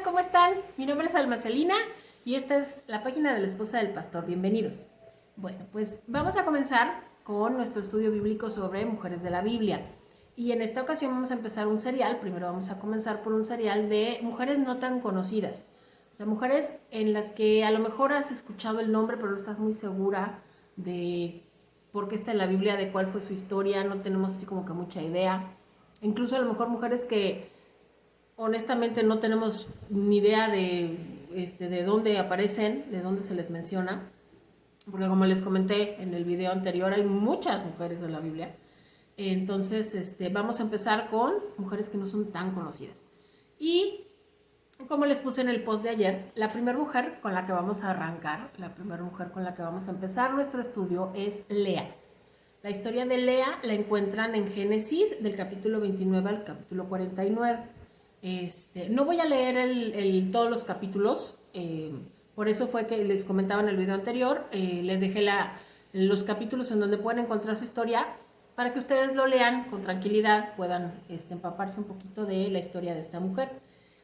Hola, ¿cómo están? Mi nombre es Alma Celina y esta es la página de la esposa del pastor. Bienvenidos. Bueno, pues vamos a comenzar con nuestro estudio bíblico sobre mujeres de la Biblia. Y en esta ocasión vamos a empezar un serial. Primero vamos a comenzar por un serial de mujeres no tan conocidas. O sea, mujeres en las que a lo mejor has escuchado el nombre, pero no estás muy segura de por qué está en la Biblia, de cuál fue su historia. No tenemos así como que mucha idea. Incluso a lo mejor mujeres que honestamente no tenemos ni idea de dónde aparecen, de dónde se les menciona, porque como les comenté en el video anterior, hay muchas mujeres en la Biblia. Entonces, vamos a empezar con mujeres que no son tan conocidas. Y como les puse en el post de ayer, la primera mujer con la que vamos a arrancar, la primera mujer con la que vamos a empezar nuestro estudio es Lea. La historia de Lea la encuentran en Génesis del capítulo 29 al capítulo 49. No voy a leer todos los capítulos, por eso fue que les comentaba en el video anterior, les dejé los capítulos en donde pueden encontrar su historia para que ustedes lo lean con tranquilidad, puedan empaparse un poquito de la historia de esta mujer.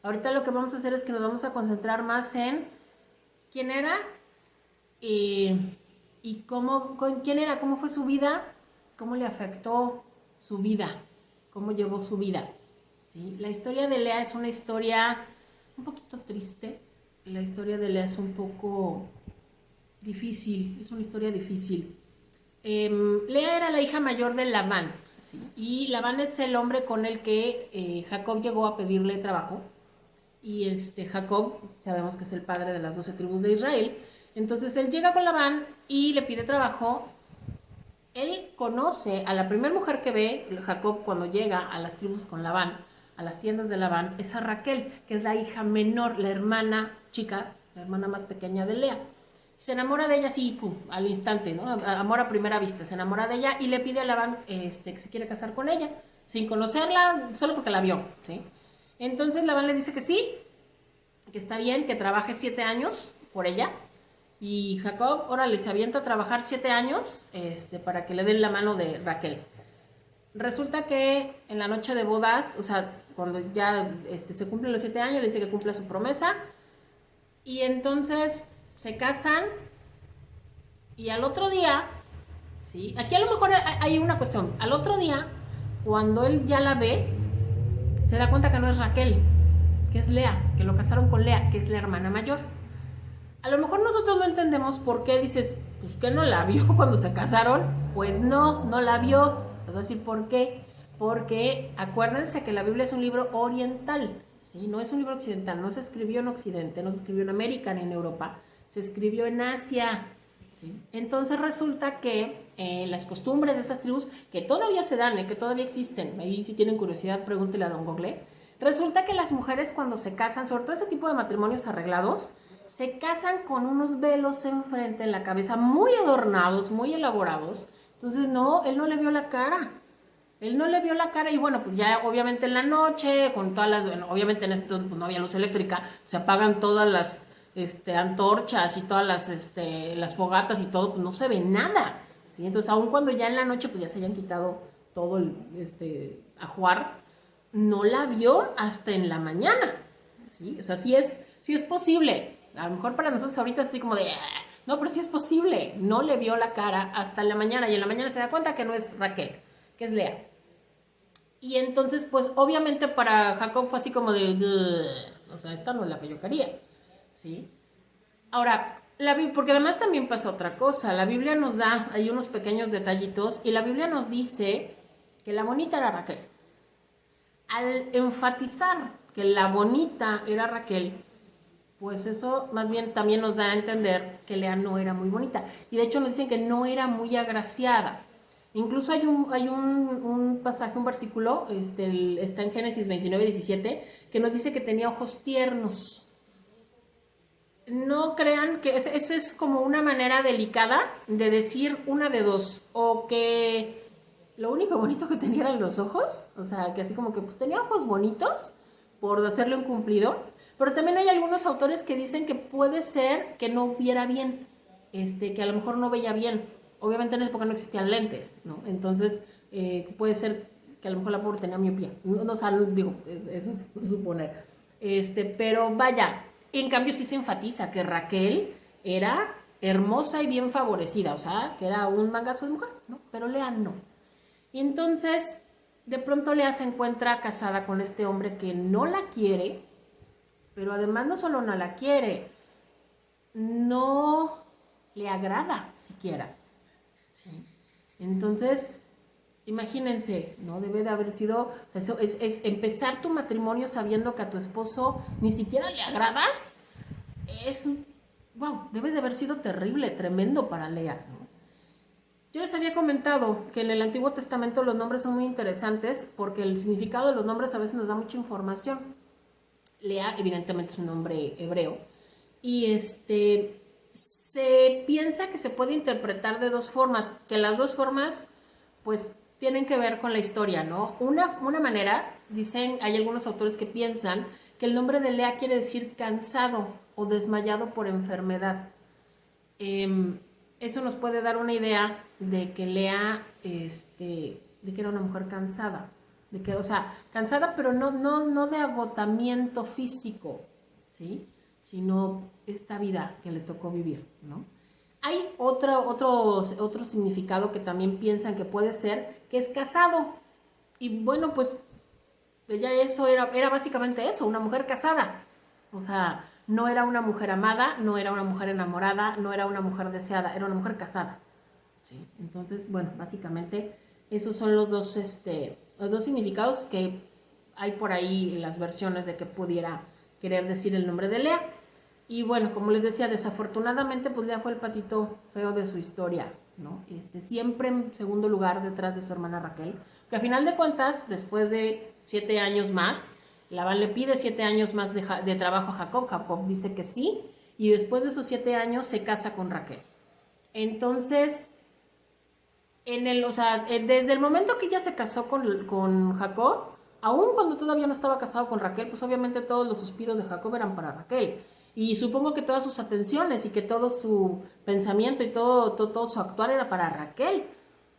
Ahorita lo que vamos a hacer es que nos vamos a concentrar más en quién era y quién era, cómo fue su vida, cómo le afectó su vida, cómo llevó su vida. ¿Sí? La historia de Lea es una historia un poquito triste. La historia de Lea es un poco difícil, es una historia difícil. Lea era la hija mayor de Labán, ¿sí? Y Labán es el hombre con el que Jacob llegó a pedirle trabajo. Y Jacob, sabemos que es el padre de las 12 tribus de Israel. Entonces él llega con Labán y le pide trabajo. Él conoce a la primera mujer que ve Jacob cuando llega a las tribus con Labán, a las tiendas de Labán, es a Raquel, que es la hija menor, la hermana chica, la hermana más pequeña de Lea. Se enamora de ella así, pum, al instante, ¿no? Amor a primera vista, se enamora de ella y le pide a Labán que se quiere casar con ella, sin conocerla, solo porque la vio, ¿sí? Entonces Labán le dice que sí, que está bien, que trabaje 7 años por ella. Y Jacob, órale, se avienta a trabajar 7 años para que le den la mano de Raquel. Resulta que en la noche de bodas, o sea, cuando ya se cumplen los 7 años, le dice que cumpla su promesa. Y entonces se casan. Y al otro día, ¿sí? Aquí a lo mejor hay una cuestión. Al otro día, cuando él ya la ve, se da cuenta que no es Raquel, que es Lea, que lo casaron con Lea, que es la hermana mayor. A lo mejor nosotros no entendemos por qué dices, pues que no la vio cuando se casaron. Pues no la vio. Les voy a decir por qué. Porque acuérdense que la Biblia es un libro oriental, ¿sí? No es un libro occidental, no se escribió en Occidente, no se escribió en América ni en Europa, se escribió en Asia, ¿sí? Entonces resulta que las costumbres de esas tribus, que todavía se dan, que todavía existen, ahí si tienen curiosidad pregúntele a don Google, resulta que las mujeres cuando se casan, sobre todo ese tipo de matrimonios arreglados, se casan con unos velos enfrente en la cabeza, muy adornados, muy elaborados. Entonces, no, él no le vio la cara. Él no le vio la cara y bueno, pues ya obviamente en la noche, con todas las, bueno, obviamente en esto pues no había luz eléctrica, se apagan todas las antorchas y todas las fogatas y todo, pues no se ve nada. ¿Sí? Entonces, aun cuando ya en la noche pues ya se hayan quitado todo el ajuar, no la vio hasta en la mañana. ¿Sí? O sea, sí es posible. A lo mejor para nosotros ahorita es así como de, no, pero sí es posible. No le vio la cara hasta en la mañana y en la mañana se da cuenta que no es Raquel, que es Lea. Y entonces, pues obviamente para Jacob fue así como de, o sea, esta no es la que yo quería, ¿sí? Ahora, porque además también pasa otra cosa, la Biblia nos da, hay unos pequeños detallitos, y la Biblia nos dice que la bonita era Raquel. Al enfatizar que la bonita era Raquel, pues eso más bien también nos da a entender que Lea no era muy bonita. Y de hecho nos dicen que no era muy agraciada. Incluso hay un pasaje, un versículo, está en Génesis 29:17, que nos dice que tenía ojos tiernos. No crean que esa es como una manera delicada de decir una de dos, o que lo único bonito que tenía eran los ojos, o sea, que así como que pues tenía ojos bonitos por hacerle un cumplido, pero también hay algunos autores que dicen que puede ser que no viera bien, que a lo mejor no veía bien. Obviamente en esa época no existían lentes, ¿no? Entonces puede ser que a lo mejor la pobre tenía miopía. No, o sea, digo, eso es suponer. Pero vaya, en cambio sí se enfatiza que Raquel era hermosa y bien favorecida, o sea, que era un mangazo de mujer, ¿no? Pero Lea no. Y entonces, de pronto Lea se encuentra casada con este hombre que no la quiere, pero además no solo no la quiere, no le agrada siquiera. ¿Sí? Entonces, imagínense, ¿no? Debe de haber sido, o sea, eso es empezar tu matrimonio sabiendo que a tu esposo ni siquiera le agradas, es, wow, debe de haber sido terrible, tremendo para Lea, ¿no? Yo les había comentado que en el Antiguo Testamento los nombres son muy interesantes porque el significado de los nombres a veces nos da mucha información. Lea, evidentemente, es un nombre hebreo. Y se piensa que se puede interpretar de dos formas, que las dos formas, pues, tienen que ver con la historia, ¿no? Una manera, dicen, hay algunos autores que piensan que el nombre de Lea quiere decir cansado o desmayado por enfermedad. Eso nos puede dar una idea de que Lea, de que era una mujer cansada, de que, o sea, cansada, pero no de agotamiento físico, ¿sí? Sino esta vida que le tocó vivir, ¿no? Hay otro significado que también piensan que puede ser, que es casado. Y bueno, pues ella eso era básicamente eso, una mujer casada. O sea, no era una mujer amada, no era una mujer enamorada, no era una mujer deseada, era una mujer casada. ¿Sí? Entonces, bueno, básicamente esos son los dos significados que hay por ahí en las versiones de que pudiera querer decir el nombre de Lea. Y bueno, como les decía, desafortunadamente pues Lea fue el patito feo de su historia, ¿no? Siempre en segundo lugar detrás de su hermana Raquel, que a final de cuentas, después de 7 años más, Labán le pide 7 años más de trabajo a Jacob. Jacob dice que sí, y después de esos 7 años se casa con Raquel. Entonces, o sea, desde el momento que ella se casó con Jacob, aún cuando todavía no estaba casado con Raquel, pues obviamente todos los suspiros de Jacob eran para Raquel. Y supongo que todas sus atenciones y que todo su pensamiento y todo su actuar era para Raquel,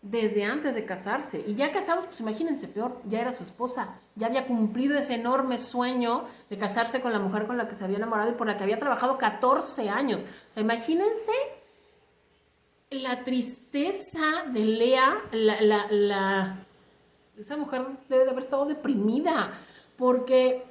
desde antes de casarse. Y ya casados, pues imagínense, peor, ya era su esposa, ya había cumplido ese enorme sueño de casarse con la mujer con la que se había enamorado y por la que había trabajado 14 años. O sea, imagínense la tristeza de Lea, esa mujer debe de haber estado deprimida, porque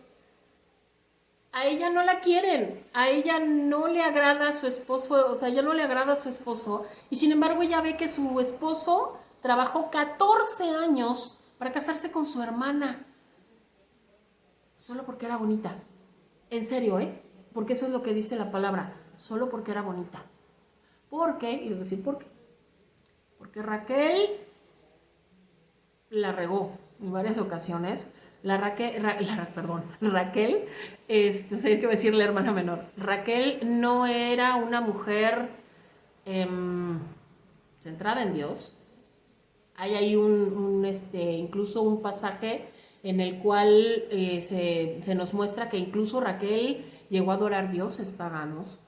a ella no la quieren, a ella no le agrada a su esposo, o sea, ella no le agrada a su esposo, y sin embargo ella ve que su esposo trabajó 14 años para casarse con su hermana, solo porque era bonita. En serio, ¿eh? Porque eso es lo que dice la palabra, solo porque era bonita. ¿Por qué? Y les voy a decir por qué. Porque Raquel la regó en varias ocasiones. Raquel, sé que decir la hermana menor. Raquel no era una mujer centrada en Dios. Hay ahí incluso un pasaje en el cual se nos muestra que incluso Raquel llegó a adorar dioses paganos.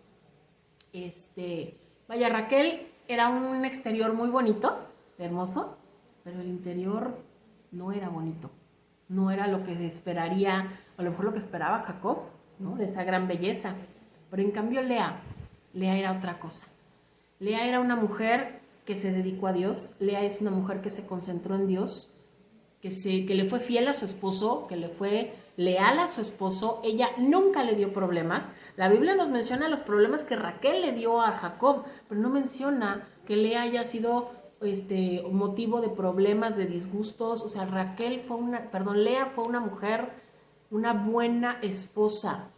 Vaya, Raquel era un exterior muy bonito, hermoso, pero el interior no era bonito. No era lo que esperaría, o a lo mejor lo que esperaba Jacob, ¿no? De esa gran belleza. Pero en cambio Lea era otra cosa. Lea era una mujer que se dedicó a Dios. Lea es una mujer que se concentró en Dios, que le fue fiel a su esposo, que le fue leal a su esposo. Ella nunca le dio problemas. La Biblia nos menciona los problemas que Raquel le dio a Jacob, pero no menciona que Lea haya sido motivo de problemas, de disgustos. O sea, Lea fue una mujer, una buena esposa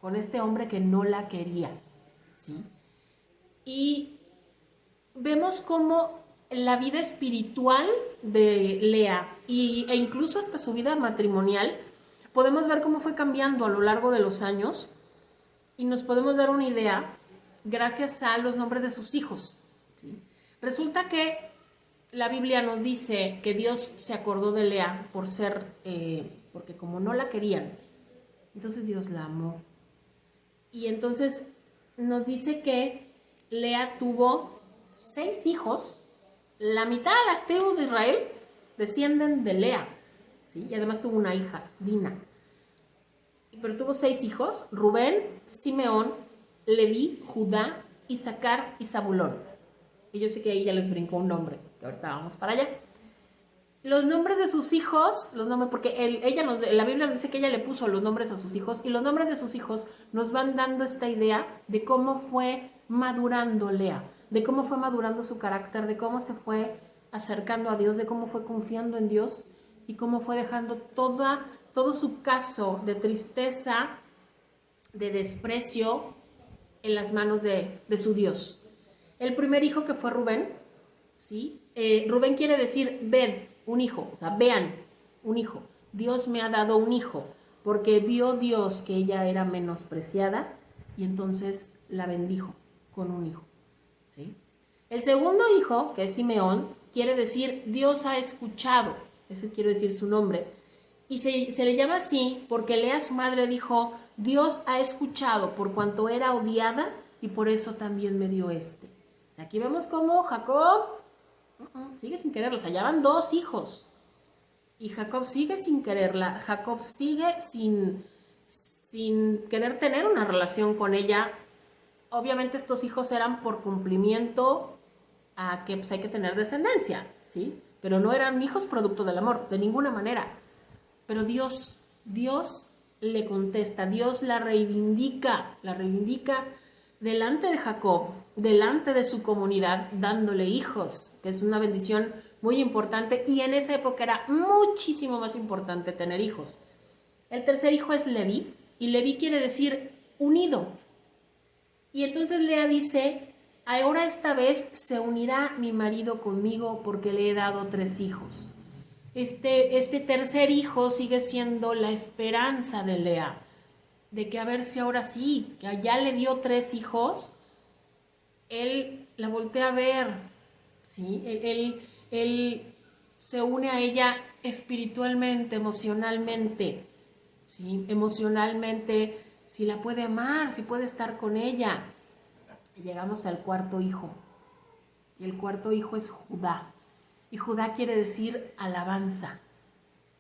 con este hombre que no la quería, ¿sí? Y vemos cómo la vida espiritual de Lea e incluso hasta su vida matrimonial, podemos ver cómo fue cambiando a lo largo de los años y nos podemos dar una idea gracias a los nombres de sus hijos, ¿sí? Resulta que la Biblia nos dice que Dios se acordó de Lea porque como no la querían, entonces Dios la amó. Y entonces nos dice que Lea tuvo 6 hijos. La mitad de las tribus de Israel descienden de Lea, ¿sí? Y además tuvo una hija, Dina. pero tuvo 6 hijos: Rubén, Simeón, Leví, Judá, Isaacar y Zabulón. Y yo sé que ahí ya les brincó un nombre, que ahorita vamos para allá. Los nombres de sus hijos, los nombres, porque la Biblia nos dice que ella le puso los nombres a sus hijos, y los nombres de sus hijos nos van dando esta idea de cómo fue madurando Lea, de cómo fue madurando su carácter, de cómo se fue acercando a Dios, de cómo fue confiando en Dios y cómo fue dejando todo su caso de tristeza, de desprecio en las manos de su Dios. El primer hijo, que fue Rubén, ¿sí? Rubén quiere decir ved, un hijo, o sea, vean, un hijo. Dios me ha dado un hijo, porque vio Dios que ella era menospreciada y entonces la bendijo con un hijo, ¿sí? El segundo hijo, que es Simeón, quiere decir Dios ha escuchado, ese quiere decir su nombre, y se le llama así porque Lea, su madre, dijo: Dios ha escuchado por cuanto era odiada y por eso también me dio este. O sea, aquí vemos cómo Jacob sigue sin quererla. O sea, ya van 2 hijos y Jacob sigue sin quererla. Jacob sigue sin querer tener una relación con ella. Obviamente estos hijos eran por cumplimiento a que pues hay que tener descendencia, ¿sí? Pero no eran hijos producto del amor, de ninguna manera. Pero Dios le contesta, Dios la reivindica delante de Jacob, delante de su comunidad, dándole hijos, que es una bendición muy importante, y en esa época era muchísimo más importante tener hijos. El tercer hijo es Leví, y Leví quiere decir unido. Y entonces Lea dice: ahora esta vez se unirá mi marido conmigo porque le he dado 3 hijos. Este tercer hijo sigue siendo la esperanza de Lea, de que a ver si ahora sí, que ya le dio 3 hijos, él la voltea a ver, ¿sí? Él se une a ella espiritualmente, emocionalmente, ¿sí? Emocionalmente, si la puede amar, si puede estar con ella. Y llegamos al cuarto hijo, y el cuarto hijo es Judá. Y Judá quiere decir alabanza.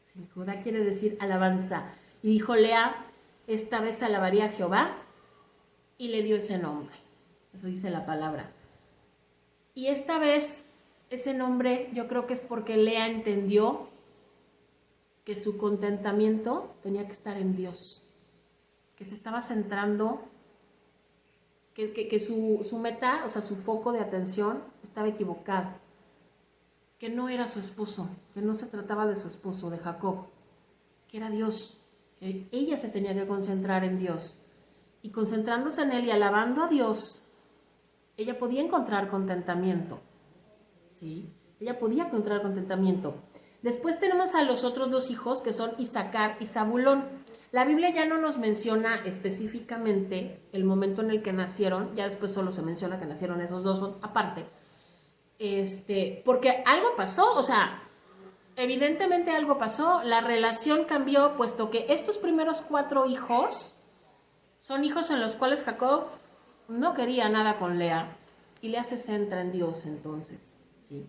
Sí, Judá quiere decir alabanza. Y dijo Lea: esta vez alabaré a Jehová, y le dio ese nombre. Eso dice la palabra. Y esta vez ese nombre yo creo que es porque Lea entendió que su contentamiento tenía que estar en Dios, que se estaba centrando, que su meta, o sea, su foco de atención estaba equivocado, que no era su esposo, que no se trataba de su esposo, de Jacob, que era Dios, que ella se tenía que concentrar en Dios. Y concentrándose en Él y alabando a Dios, ella podía encontrar contentamiento, ¿sí? Ella podía encontrar contentamiento. Después tenemos a los otros 2 hijos, que son Isaacar y Zabulón. La Biblia ya no nos menciona específicamente el momento en el que nacieron, ya después solo se menciona que nacieron esos 2 aparte, porque algo pasó, o sea, evidentemente algo pasó, la relación cambió, puesto que estos primeros 4 hijos son hijos en los cuales Jacob no quería nada con Lea, y Lea se centra en Dios entonces, ¿sí?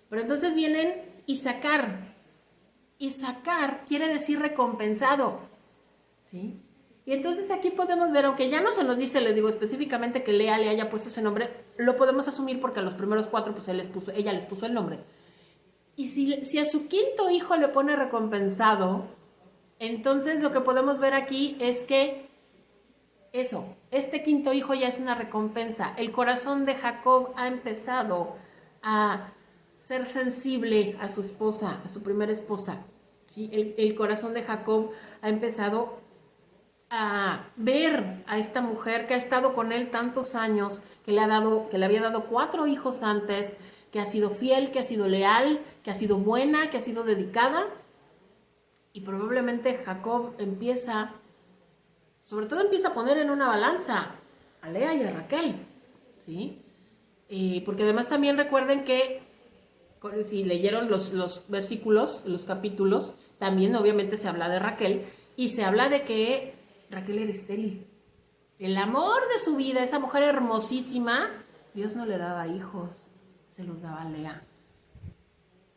Pero entonces vienen Isaacar. Isaacar quiere decir recompensado, ¿sí? Y entonces aquí podemos ver, aunque ya no se nos dice, les digo específicamente que Lea le haya puesto ese nombre, lo podemos asumir porque a los primeros 4 pues ella les puso el nombre. Y si a su quinto hijo le pone recompensado, entonces lo que podemos ver aquí es que este quinto hijo ya es una recompensa. El corazón de Jacob ha empezado a ser sensible a su esposa, a su primera esposa, ¿sí? El corazón de Jacob ha empezado a ver a esta mujer que ha estado con él tantos años, que le había dado 4 hijos antes, que ha sido fiel, que ha sido leal, que ha sido buena, que ha sido dedicada. Y probablemente Jacob sobre todo empieza a poner en una balanza a Lea y a Raquel, ¿sí? Porque además también recuerden que, si leyeron los versículos, los capítulos, también obviamente se habla de Raquel, y se habla de que Raquel era estéril. El amor de su vida, esa mujer hermosísima, Dios no le daba hijos, se los daba a Lea,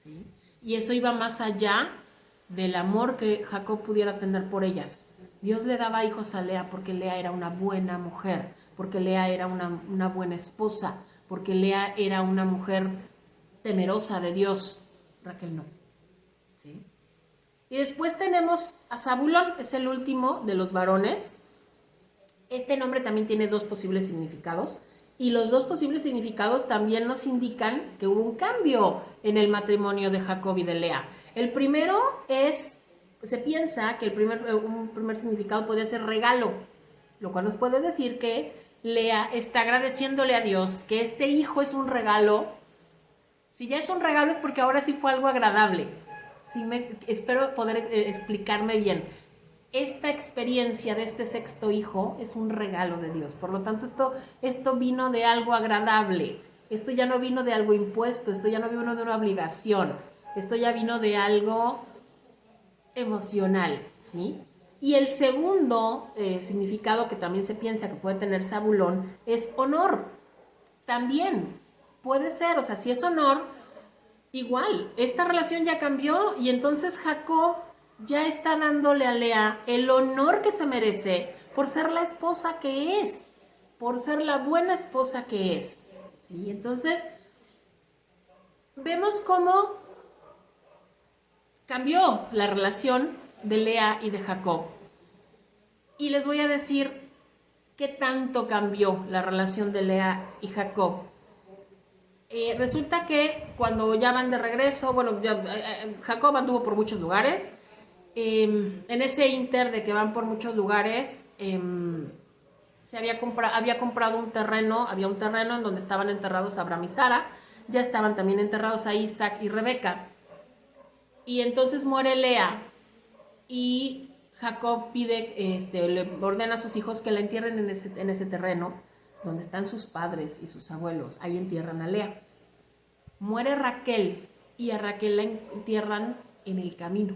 ¿sí? Y eso iba más allá del amor que Jacob pudiera tener por ellas, Dios le daba hijos a Lea porque Lea era una buena mujer, porque Lea era una buena esposa, porque Lea era una mujer temerosa de Dios. Raquel no. ¿Sí? Y después tenemos a Zabulón, es el último de los varones. Este nombre también tiene dos posibles significados. Y los dos posibles significados también nos indican que hubo un cambio en el matrimonio de Jacob y de Lea. El primero es, se piensa que un primer significado puede ser regalo, lo cual nos puede decir que Lea está agradeciéndole a Dios que este hijo es un regalo. Si ya es un regalo es porque ahora sí fue algo agradable. Espero poder explicarme bien. Esta experiencia de este sexto hijo es un regalo de Dios. Por lo tanto, esto vino de algo agradable. Esto ya no vino de algo impuesto. Esto ya no vino de una obligación. Esto ya vino de algo emocional, ¿sí? Y el segundo significado que también se piensa que puede tener Zabulón es honor. También puede ser, o sea, si es honor, igual, esta relación ya cambió y entonces Jacob ya está dándole a Lea el honor que se merece por ser la esposa que es, por ser la buena esposa que es. ¿Sí? Entonces, vemos cómo cambió la relación de Lea y de Jacob. Y les voy a decir qué tanto cambió la relación de Lea y Jacob. Resulta que cuando ya van de regreso, bueno, Jacob anduvo por muchos lugares. En ese inter de que van por muchos lugares, había comprado un terreno, había un terreno en donde estaban enterrados Abraham y Sara, ya estaban también enterrados a Isaac y Rebeca. Y entonces muere Lea y Jacob le ordena a sus hijos que la entierren en ese terreno donde están sus padres y sus abuelos. Ahí entierran a Lea. Muere Raquel y a Raquel la entierran en el camino.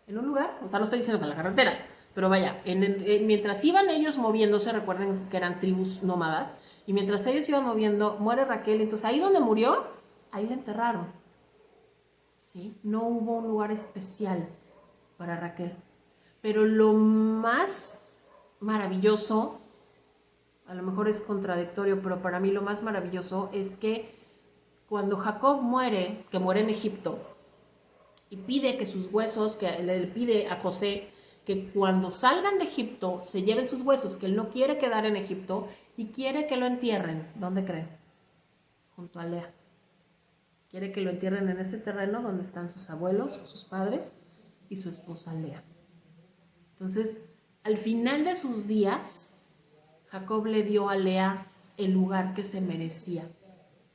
En un lugar, o sea, no estoy diciendo que en la carretera, pero vaya, mientras iban ellos moviéndose, recuerden que eran tribus nómadas, y mientras ellos iban moviendo, muere Raquel, entonces ahí donde murió, ahí la enterraron. ¿Sí? No hubo un lugar especial para Raquel. Pero lo más maravilloso, a lo mejor es contradictorio, pero para mí lo más maravilloso es que cuando Jacob muere, que muere en Egipto, y pide que sus huesos, que le pide a José que cuando salgan de Egipto se lleven sus huesos, que él no quiere quedar en Egipto y quiere que lo entierren. ¿Dónde creen? Junto a Lea. Quiere que lo entierren en ese terreno donde están sus abuelos, sus padres y su esposa Lea. Entonces, al final de sus días, Jacob le dio a Lea el lugar que se merecía,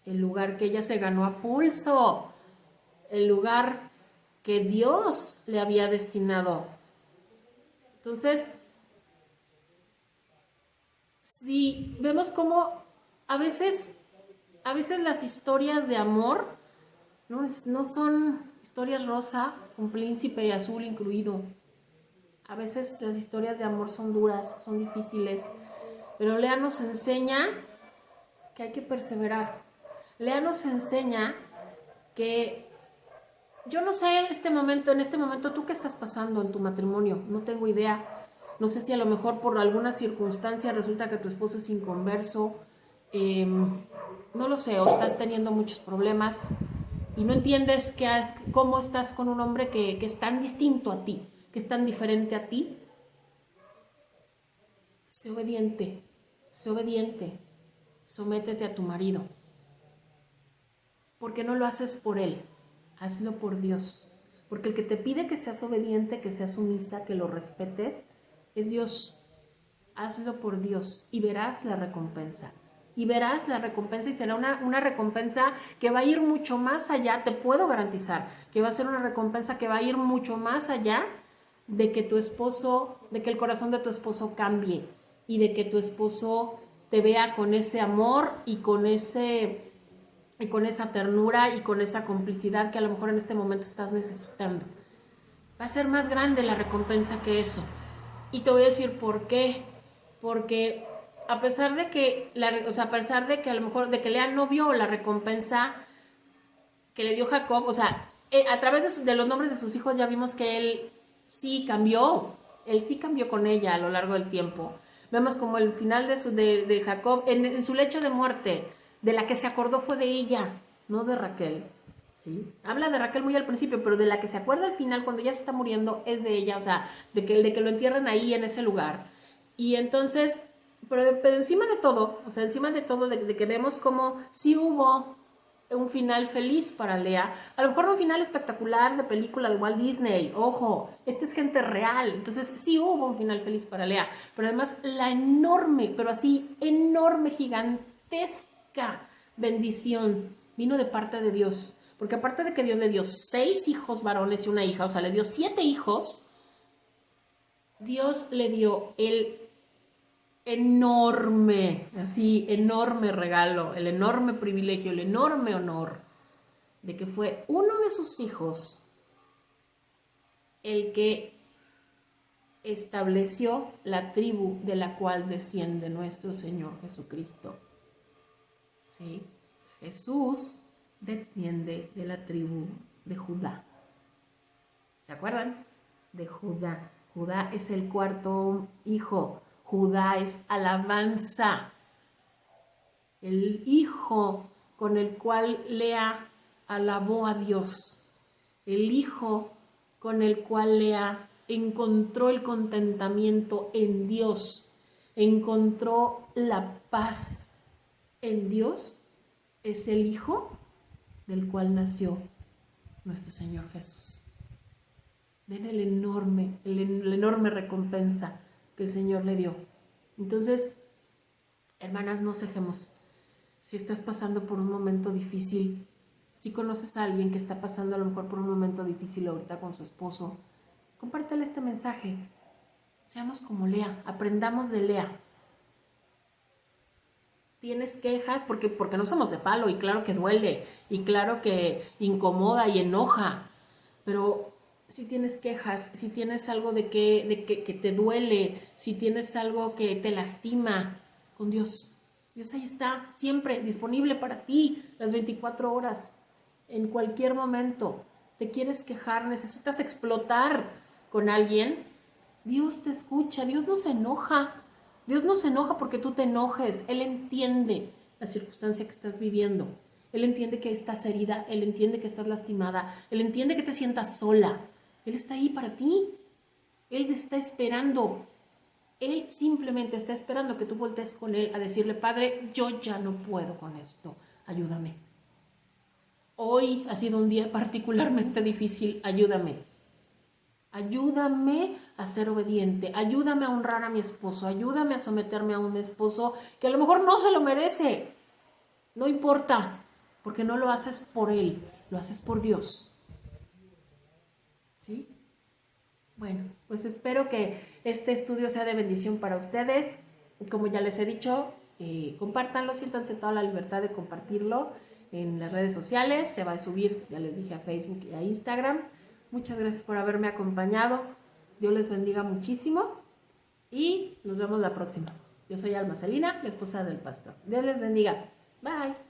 el lugar que ella se ganó a pulso, el lugar que Dios le había destinado. Entonces, si vemos cómo a veces las historias de amor no son historias rosa, con príncipe y azul incluido. A veces las historias de amor son duras, son difíciles, pero Lea nos enseña que hay que perseverar. Lea nos enseña que yo no sé en este momento, tú qué estás pasando en tu matrimonio, no tengo idea. No sé si a lo mejor por alguna circunstancia resulta que tu esposo es inconverso, no lo sé, o estás teniendo muchos problemas y no entiendes cómo estás con un hombre que es tan distinto a ti, que es tan diferente a ti. Sé obediente, sométete a tu marido, porque no lo haces por él. Hazlo por Dios, porque el que te pide que seas obediente, que seas sumisa, que lo respetes, es Dios. Hazlo por Dios y verás la recompensa. Y verás la recompensa y será una recompensa que va a ir mucho más allá, te puedo garantizar, que va a ser una recompensa que va a ir mucho más allá de que el corazón de tu esposo cambie y de que tu esposo te vea con ese amor y con esa ternura y con esa complicidad que a lo mejor en este momento estás necesitando. Va a ser más grande la recompensa que eso. Y te voy a decir por qué. Porque a pesar de que a lo mejor de que Lea no vio la recompensa que le dio Jacob, a través de los nombres de sus hijos ya vimos que él sí cambió. él sí cambió con ella a lo largo del tiempo. Vemos como el final de Jacob, en su lecho de muerte, de la que se acordó fue de ella, no de Raquel. ¿Sí? Habla de Raquel muy al principio, pero de la que se acuerda al final, cuando ya se está muriendo, es de ella, o sea, de que lo entierran ahí en ese lugar. Y entonces, pero encima de todo, o sea, encima de todo, de que vemos como sí hubo un final feliz para Lea, a lo mejor no un final espectacular de película de Walt Disney, ojo, esta es gente real, entonces sí hubo un final feliz para Lea, pero además la enorme, pero así enorme, gigantesca bendición vino de parte de Dios, porque aparte de que Dios le dio 6 hijos varones y una hija, o sea, le dio 7 hijos, Dios le dio el enorme, así, enorme regalo, el enorme privilegio, el enorme honor de que fue uno de sus hijos el que estableció la tribu de la cual desciende nuestro Señor Jesucristo. ¿Sí? Jesús desciende de la tribu de Judá. ¿Se acuerdan? De Judá. Judá es el cuarto hijo. Judá es alabanza. El hijo con el cual Lea alabó a Dios. El hijo con el cual Lea encontró el contentamiento en Dios. Encontró la paz en Dios. Es el hijo del cual nació nuestro Señor Jesús. Ven la enorme recompensa que el Señor le dio. Entonces, hermanas, no cejemos. Si estás pasando por un momento difícil, si conoces a alguien que está pasando a lo mejor por un momento difícil ahorita con su esposo, compártele este mensaje. Seamos como Lea, aprendamos de Lea. Tienes quejas porque no somos de palo, y claro que duele, y claro que incomoda y enoja, pero si tienes quejas, si tienes algo de que te duele, si tienes algo que te lastima, con Dios. Dios ahí está, siempre disponible para ti, las 24 horas, en cualquier momento. Te quieres quejar, necesitas explotar con alguien, Dios te escucha, Dios no se enoja. Dios no se enoja porque tú te enojes. Él entiende la circunstancia que estás viviendo. Él entiende que estás herida, Él entiende que estás lastimada, Él entiende que te sientas sola. Él está ahí para ti. Él está esperando. Él simplemente está esperando que tú voltees con Él a decirle: Padre, yo ya no puedo con esto, ayúdame. Hoy ha sido un día particularmente difícil, ayúdame. Ayúdame a ser obediente, ayúdame a honrar a mi esposo, ayúdame a someterme a un esposo que a lo mejor no se lo merece. No importa, porque no lo haces por él, lo haces por Dios. ¿Sí? Bueno, pues espero que este estudio sea de bendición para ustedes. Como ya les he dicho, compártanlo, siéntanse toda la libertad de compartirlo en las redes sociales. Se va a subir, ya les dije, a Facebook y a Instagram. Muchas gracias por haberme acompañado. Dios les bendiga muchísimo y nos vemos la próxima. Yo soy Alma Celina, la esposa del pastor. Dios les bendiga. Bye.